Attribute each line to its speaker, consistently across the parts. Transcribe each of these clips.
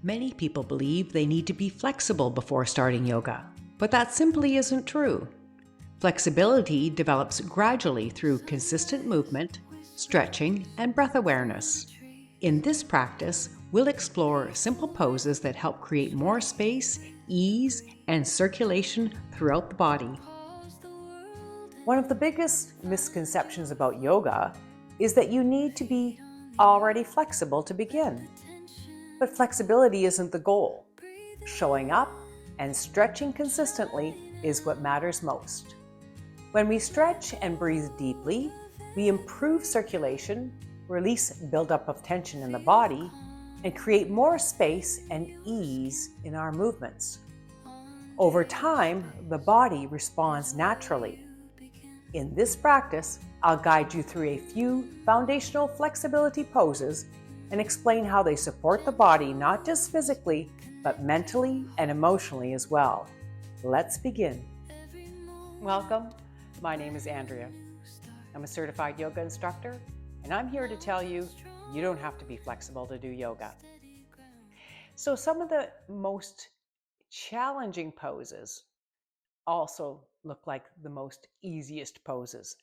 Speaker 1: Many people believe they need to be flexible before starting yoga, but that simply isn't true. Flexibility develops gradually through consistent movement, stretching, and breath awareness. In this practice, we'll explore simple poses that help create more space, ease, and circulation throughout the body. One of the biggest misconceptions about yoga is that you need to be already flexible to begin. But flexibility isn't the goal. Showing up and stretching consistently is what matters most. When we stretch and breathe deeply, we improve circulation, release buildup of tension in the body, and create more space and ease in our movements. Over time, the body responds naturally. In this practice, I'll guide you through a few foundational flexibility poses and explain how they support the body not just physically, but mentally and emotionally as well. Let's begin. Welcome. My name is Andrea. I'm a certified yoga instructor, and I'm here to tell you you don't have to be flexible to do yoga. So some of the most challenging poses also look like the most easiest poses.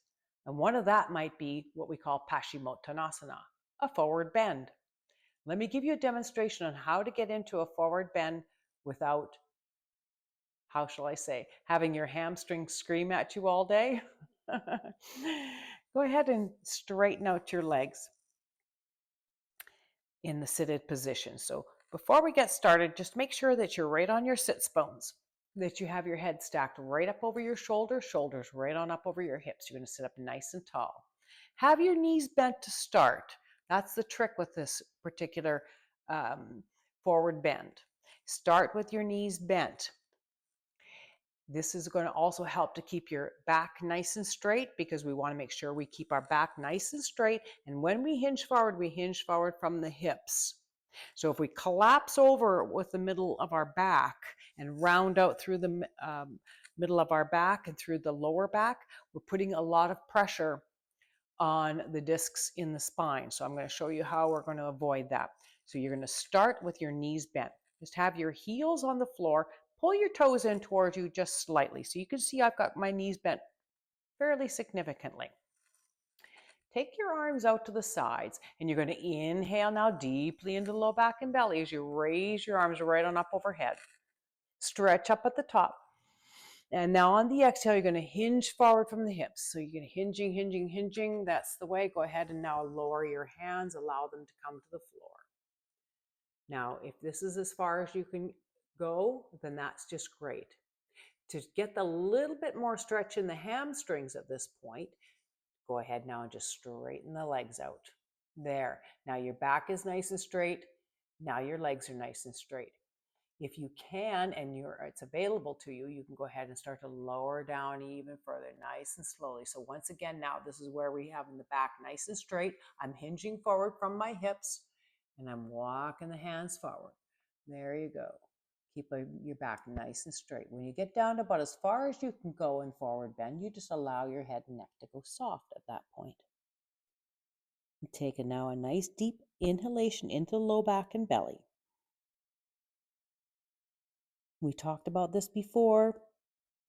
Speaker 1: And one of that might be what we call Paschimottanasana, a forward bend. Let me give you a demonstration on how to get into a forward bend without, how shall I say, having your hamstrings scream at you all day. Go ahead and straighten out your legs in the seated position. So before we get started, just make sure that you're right on your sits bones, that you have your head stacked right up over your shoulders, shoulders right on up over your hips. You're going to sit up nice and tall. Have your knees bent to start. That's the trick with this particular forward bend. Start with your knees bent. This is going to also help to keep your back nice and straight, because we want to make sure we keep our back nice and straight. And when we hinge forward from the hips. So if we collapse over with the middle of our back and round out through the middle of our back and through the lower back, we're putting a lot of pressure on the discs in the spine. So I'm going to show you how we're going to avoid that. So you're going to start with your knees bent. Just have your heels on the floor. Pull your toes in towards you just slightly. So you can see I've got my knees bent fairly significantly. Take your arms out to the sides, and you're going to inhale now deeply into the low back and belly as you raise your arms right on up overhead. Stretch up at the top. And now on the exhale, you're going to hinge forward from the hips. So you're going to hinging. That's the way. Go ahead and now lower your hands. Allow them to come to the floor. Now, if this is as far as you can go, then that's just great. To get the little bit more stretch in the hamstrings at this point, go ahead now and just straighten the legs out. There. Now your back is nice and straight. Now your legs are nice and straight. If you can, and it's available to you, you can go ahead and start to lower down even further, nice and slowly. So once again, now this is where we have in the back nice and straight. I'm hinging forward from my hips, and I'm walking the hands forward. There you go. Keep your back nice and straight. When you get down to about as far as you can go in forward bend, you just allow your head and neck to go soft at that point. Take now a nice deep inhalation into the low back and belly. We talked about this before,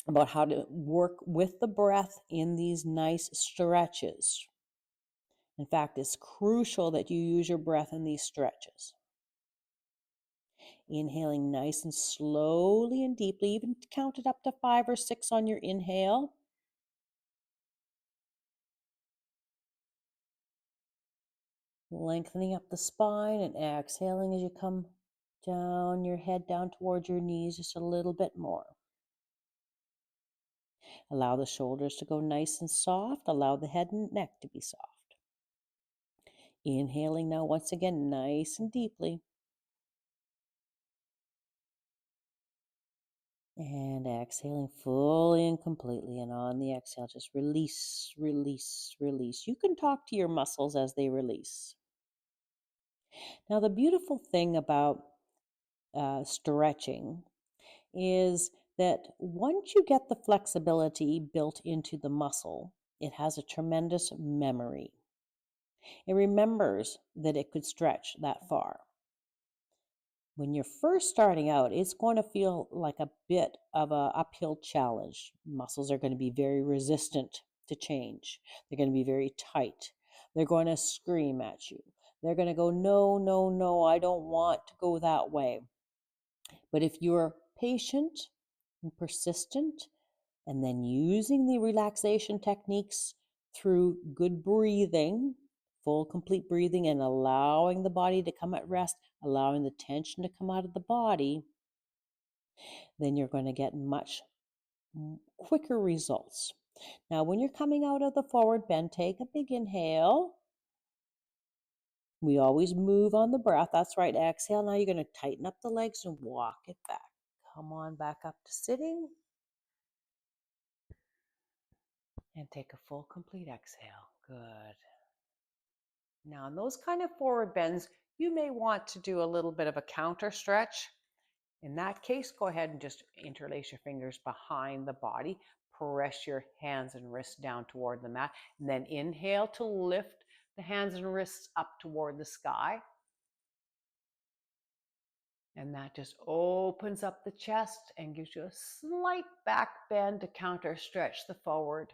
Speaker 1: about how to work with the breath in these nice stretches. In fact, it's crucial that you use your breath in these stretches. Inhaling nice and slowly and deeply, even count it up to 5 or 6 on your inhale. Lengthening up the spine and exhaling as you come down your head down towards your knees just a little bit more. Allow the shoulders to go nice and soft. Allow the head and neck to be soft. Inhaling now once again nice and deeply. And exhaling fully and completely. And on the exhale, just release, release, release. You can talk to your muscles as they release. Now, the beautiful thing about stretching is that once you get the flexibility built into the muscle, it has a tremendous memory. It remembers that it could stretch that far.
Speaker 2: When you're first starting out, it's going to feel like a bit of an uphill challenge. Muscles are going to be very resistant to change. They're going to be very tight. They're going to scream at you. They're going to go, no, no, no, I don't want to go that way. But if you're patient and persistent, and then using the relaxation techniques through good breathing, full, complete breathing, and allowing the body to come at rest, allowing the tension to come out of the body, then you're going to get much quicker results. Now, when you're coming out of the forward bend, take a big inhale. We always move on the breath. That's right. Exhale. Now you're going to tighten up the legs and walk it back. Come on back up to sitting. And take a full, complete exhale. Good. Now, in those kind of forward bends, you may want to do a little bit of a counter stretch. In that case, go ahead and just interlace your fingers behind the body. Press your hands and wrists down toward the mat. And then inhale to lift the hands and wrists up toward the sky. And that just opens up the chest and gives you a slight back bend to counter stretch the forward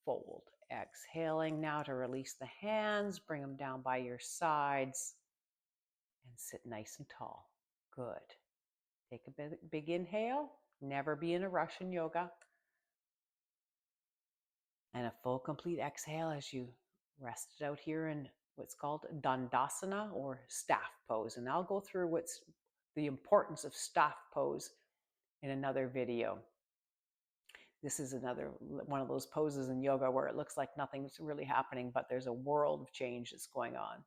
Speaker 2: fold. Exhaling now to release the hands, bring them down by your sides, and sit nice and tall. Good. Take a big inhale. Never be in a rush in yoga. And a full, complete exhale as you rest it out here in what's called Dandasana or staff pose. And I'll go through what's the importance of staff pose in another video. This is another one of those poses in yoga where it looks like nothing's really happening, but there's a world of change that's going on.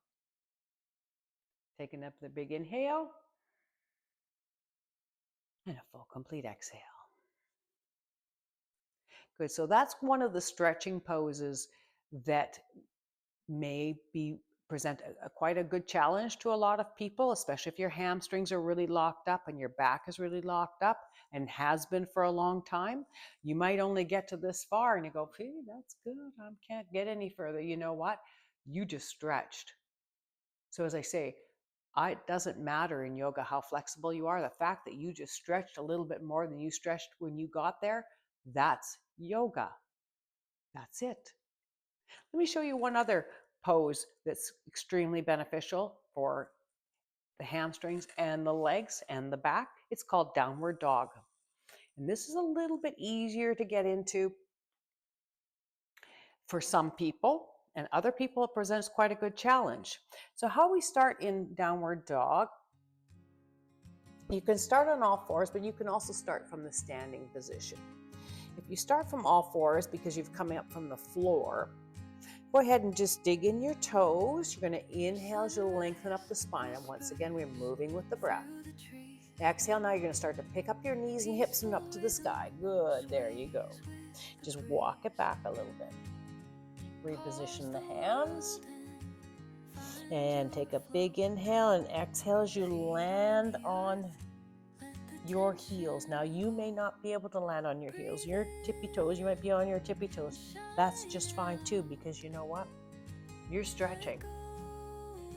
Speaker 2: Taking up the big inhale and a full, complete exhale. Good. So that's one of the stretching poses that may present quite a good challenge to a lot of people, especially if your hamstrings are really locked up and your back is really locked up and has been for a long time. You might only get to this far and you go, hey, that's good. I can't get any further. You know what? You just stretched. So as I say, it doesn't matter in yoga how flexible you are. The fact that you just stretched a little bit more than you stretched when you got there, that's yoga. That's it. Let me show you one other pose that's extremely beneficial for the hamstrings and the legs and the back. It's called downward dog. And this is a little bit easier to get into for some people, and other people it presents quite a good challenge. So how we start in downward dog, you can start on all fours, but you can also start from the standing position. If you start from all fours because you've come up from the floor, go ahead and just dig in your toes. You're going to inhale as you lengthen up the spine. And once again, we're moving with the breath. Exhale, now you're going to start to pick up your knees and hips and up to the sky. Good, there you go. Just walk it back a little bit. Reposition the hands. And take a big inhale and exhale as you land on your heels. Now, you may not be able to land on your heels. Your tippy toes, you might be on your tippy toes. That's just fine too, because you know what? You're stretching.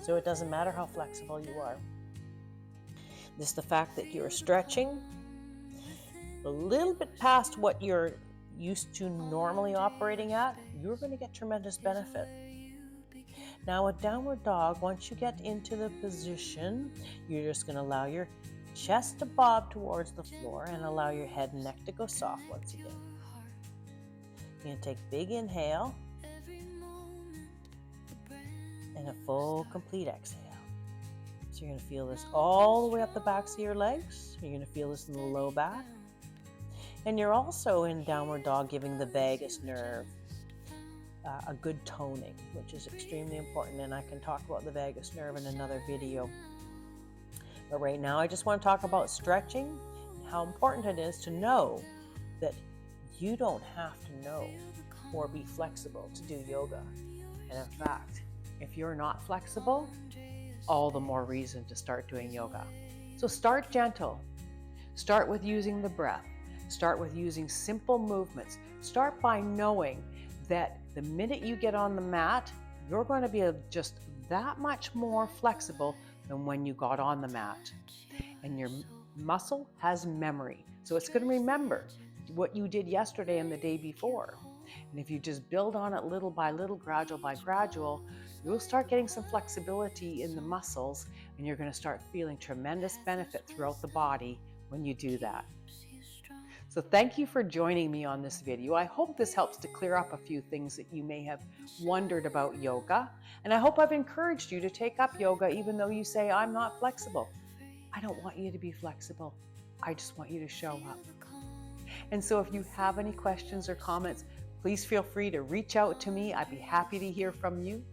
Speaker 2: So it doesn't matter how flexible you are. Just the fact that you're stretching a little bit past what you're used to normally operating at, you're going to get tremendous benefit. Now, with downward dog, once you get into the position, you're just going to allow your chest to bob towards the floor and allow your head and neck to go soft once again. You're going to take a big inhale and a full, complete exhale. So you're going to feel this all the way up the backs of your legs. You're going to feel this in the low back. And you're also in downward dog giving the vagus nerve a good toning, which is extremely important. And I can talk about the vagus nerve in another video. But right now, I just want to talk about stretching and how important it is to know that you don't have to know or be flexible to do yoga. And in fact, if you're not flexible, all the more reason to start doing yoga. So start gentle. Start with using the breath. Start with using simple movements. Start by knowing that the minute you get on the mat, you're going to be just that much more flexible
Speaker 1: than when you got on the mat. And your muscle has memory. So it's going to remember what you did yesterday and the day before. And if you just build on it little by little, gradual by gradual, you'll start getting some flexibility in the muscles, and you're going to start feeling tremendous benefit throughout the body when you do that. So thank you for joining me on this video. I hope this helps to clear up a few things that you may have wondered about yoga. And I hope I've encouraged you to take up yoga even though you say, I'm not flexible. I don't want you to be flexible. I just want you to show up. And so if you have any questions or comments, please feel free to reach out to me. I'd be happy to hear from you.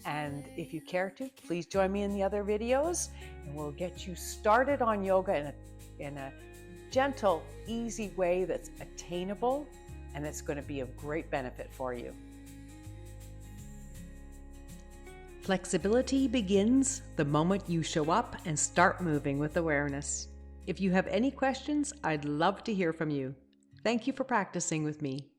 Speaker 1: And if you care to, please join me in the other videos, and we'll get you started on yoga in a gentle, easy way that's attainable, and it's going to be of great benefit for you. Flexibility begins the moment you show up and start moving with awareness. If you have any questions, I'd love to hear from you. Thank you for practicing with me.